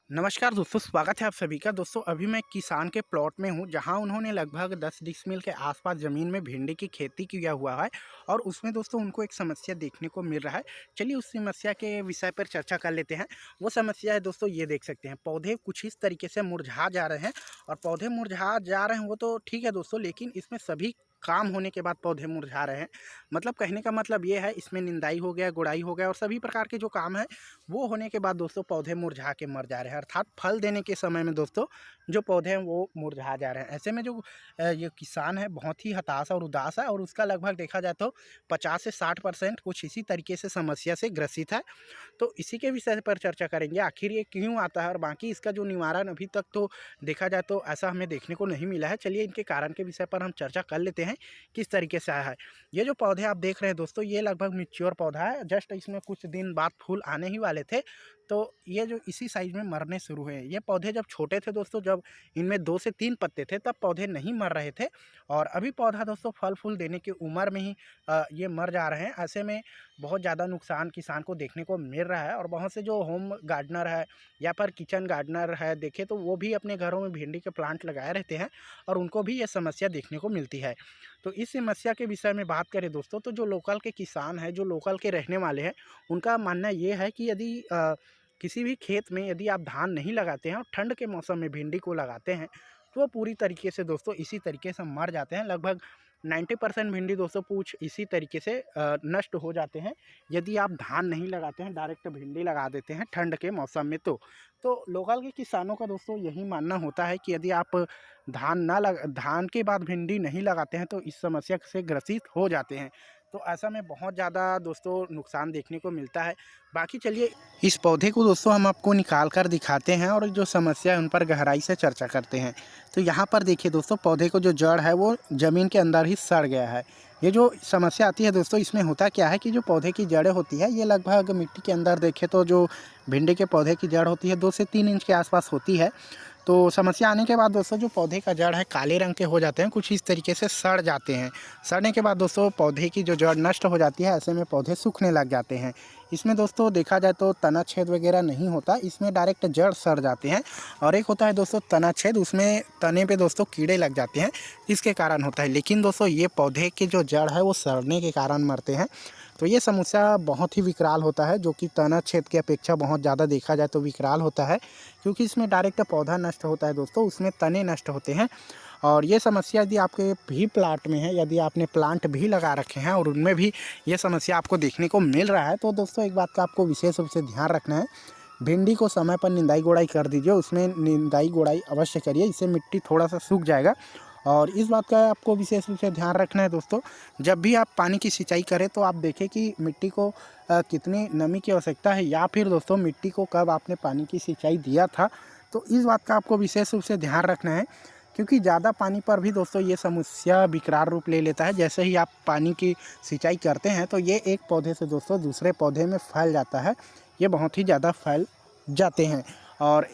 नमस्कार दोस्तों, स्वागत है आप सभी का। दोस्तों अभी मैं किसान के प्लॉट में हूं, जहां उन्होंने लगभग 10 डिसमिल के आसपास ज़मीन में भिंडी की खेती किया हुआ है और उसमें दोस्तों उनको एक समस्या देखने को मिल रहा है। चलिए उस समस्या के विषय पर चर्चा कर लेते हैं। वो समस्या है दोस्तों, ये देख सकते हैं, पौधे कुछ इस तरीके से मुरझा जा रहे हैं। और पौधे मुरझा जा रहे हैं वो तो ठीक है दोस्तों, लेकिन इसमें सभी काम होने के बाद पौधे मुरझा रहे हैं। मतलब कहने का मतलब ये है, इसमें निंदाई हो गया, गुड़ाई हो गया और सभी प्रकार के जो काम है वो होने के बाद दोस्तों पौधे मुरझा के मर जा रहे हैं। अर्थात फल देने के समय में दोस्तों जो पौधे हैं वो मुरझा जा रहे हैं। ऐसे में जो ये किसान है बहुत ही हताश और उदास है और उसका लगभग देखा जाए तो 50 से 60% कुछ इसी तरीके से समस्या से ग्रसित है। तो इसी के विषय पर चर्चा करेंगे, आखिर ये क्यों आता है और बाकी इसका जो निवारण अभी तक तो देखा जाए तो ऐसा हमें देखने को नहीं मिला है। चलिए इनके कारण के विषय पर हम चर्चा कर लेते हैं, किस तरीके से आया है। ये जो पौधे आप देख रहे हैं दोस्तों, ये लगभग मैच्योर पौधा है, जस्ट इसमें कुछ दिन बाद फूल आने ही वाले थे। तो ये जो इसी साइज में मरने शुरू हुए। ये पौधे जब छोटे थे दोस्तों, जब इनमें 2 से 3 पत्ते थे, तब पौधे नहीं मर रहे थे। और अभी पौधा दोस्तों फल फूल देने की उम्र में ही ये मर जा रहे हैं। ऐसे में बहुत ज़्यादा नुकसान किसान को देखने को मिल रहा है। और बहुत से जो होम गार्डनर है या फिर किचन गार्डनर है, देखे तो वो भी अपने घरों में भिंडी के प्लांट लगाए रहते हैं और उनको भी ये समस्या देखने को मिलती है। तो इस समस्या के विषय में बात करें दोस्तों, तो जो लोकल के किसान हैं, जो लोकल के रहने वाले हैं, उनका मानना ये है कि यदि किसी भी खेत में यदि आप धान नहीं लगाते हैं और ठंड के मौसम में भिंडी को लगाते हैं, तो वो पूरी तरीके से दोस्तों इसी तरीके से मर जाते हैं। लगभग 90% भिंडी दोस्तों पूछ इसी तरीके से नष्ट हो जाते हैं यदि आप धान नहीं लगाते हैं, डायरेक्ट भिंडी लगा देते हैं ठंड के मौसम में। तो लोकल के किसानों का दोस्तों यही मानना होता है कि यदि आप धान के बाद भिंडी नहीं लगाते हैं तो इस समस्या से ग्रसित हो जाते हैं। तो ऐसा में बहुत ज़्यादा दोस्तों नुकसान देखने को मिलता है। बाकी चलिए इस पौधे को दोस्तों हम आपको निकाल कर दिखाते हैं और जो समस्या है उन पर गहराई से चर्चा करते हैं। तो यहाँ पर देखिए दोस्तों, पौधे को जो जड़ है वो ज़मीन के अंदर ही सड़ गया है। ये जो समस्या आती है दोस्तों, इसमें होता क्या है कि जो पौधे की जड़ें होती है, ये लगभग मिट्टी के अंदर देखें तो जो भिंडी के पौधे की जड़ होती है 2 से 3 इंच के आसपास होती है। तो समस्या आने के बाद दोस्तों जो पौधे का जड़ है काले रंग के हो जाते हैं, कुछ इस तरीके से सड़ जाते हैं। सड़ने के बाद दोस्तों पौधे की जो जड़ नष्ट हो जाती है, ऐसे में पौधे सूखने लग जाते हैं। इसमें दोस्तों देखा जाए तो तना छेद वगैरह नहीं होता, इसमें डायरेक्ट जड़ सड़ जाते हैं। और एक होता है दोस्तों तना छेद, उसमें तने पे दोस्तों कीड़े लग जाते हैं, इसके कारण होता है। लेकिन दोस्तों ये पौधे की जो जड़ है वो सड़ने के कारण मरते हैं। तो ये समस्या बहुत ही विकराल होता है, जो कि तना छेद की अपेक्षा बहुत ज़्यादा देखा जाए तो विकराल होता है, क्योंकि इसमें डायरेक्ट पौधा नष्ट होता है दोस्तों, उसमें तने नष्ट होते हैं। और ये समस्या यदि आपके भी प्लाट में है, यदि आपने प्लांट भी लगा रखे हैं और उनमें भी ये समस्या आपको देखने को मिल रहा है, तो दोस्तों एक बात का आपको विशेष रूप से ध्यान रखना है। भिंडी को समय पर निंदाई गोड़ाई कर दीजिए, उसमें निंदाई गोड़ाई अवश्य करिए, इससे मिट्टी थोड़ा सा सूख जाएगा। और इस बात का आपको विशेष रूप से ध्यान रखना है दोस्तों, जब भी आप पानी की सिंचाई करें तो आप देखें कि मिट्टी को कितनी नमी की आवश्यकता है, या फिर दोस्तों मिट्टी को कब आपने पानी की सिंचाई दिया था। तो इस बात का आपको विशेष रूप से ध्यान रखना है, क्योंकि ज़्यादा पानी पर भी दोस्तों ये समस्या विकराल रूप ले लेता है। जैसे ही आप पानी की सिंचाई करते हैं तो ये एक पौधे से दोस्तों दूसरे पौधे में फैल जाता है, ये बहुत ही ज़्यादा फैल जाते हैं। और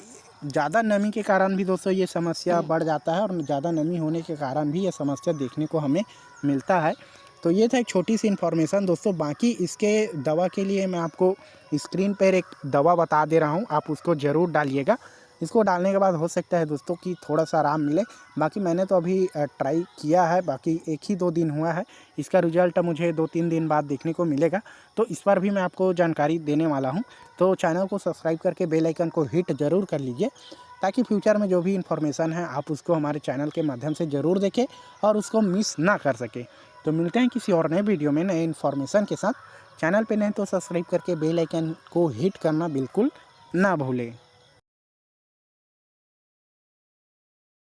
ज़्यादा नमी के कारण भी दोस्तों ये समस्या बढ़ जाता है, और ज़्यादा नमी होने के कारण भी ये समस्या देखने को हमें मिलता है। तो ये था एक छोटी सी इन्फॉर्मेशन दोस्तों। बाकी इसके दवा के लिए मैं आपको स्क्रीन पर एक दवा बता दे रहा हूँ, आप उसको ज़रूर डालिएगा। इसको डालने के बाद हो सकता है दोस्तों कि थोड़ा सा आराम मिले। बाकी मैंने तो अभी ट्राई किया है, बाकी 1 ही 2 दिन हुआ है, इसका रिजल्ट मुझे 2-3 दिन बाद देखने को मिलेगा। तो इस पर भी मैं आपको जानकारी देने वाला हूं। तो चैनल को सब्सक्राइब करके बेल आइकन को हिट ज़रूर कर लीजिए, ताकि फ्यूचर में जो भी इन्फॉर्मेशन है आप उसको हमारे चैनल के माध्यम से ज़रूर देखें और उसको मिस ना कर सकें। तो मिलते हैं किसी और नए वीडियो में नए इन्फॉर्मेशन के साथ। चैनल पर नहीं तो सब्सक्राइब करके बेल आइकन को हिट करना बिल्कुल ना भूलें।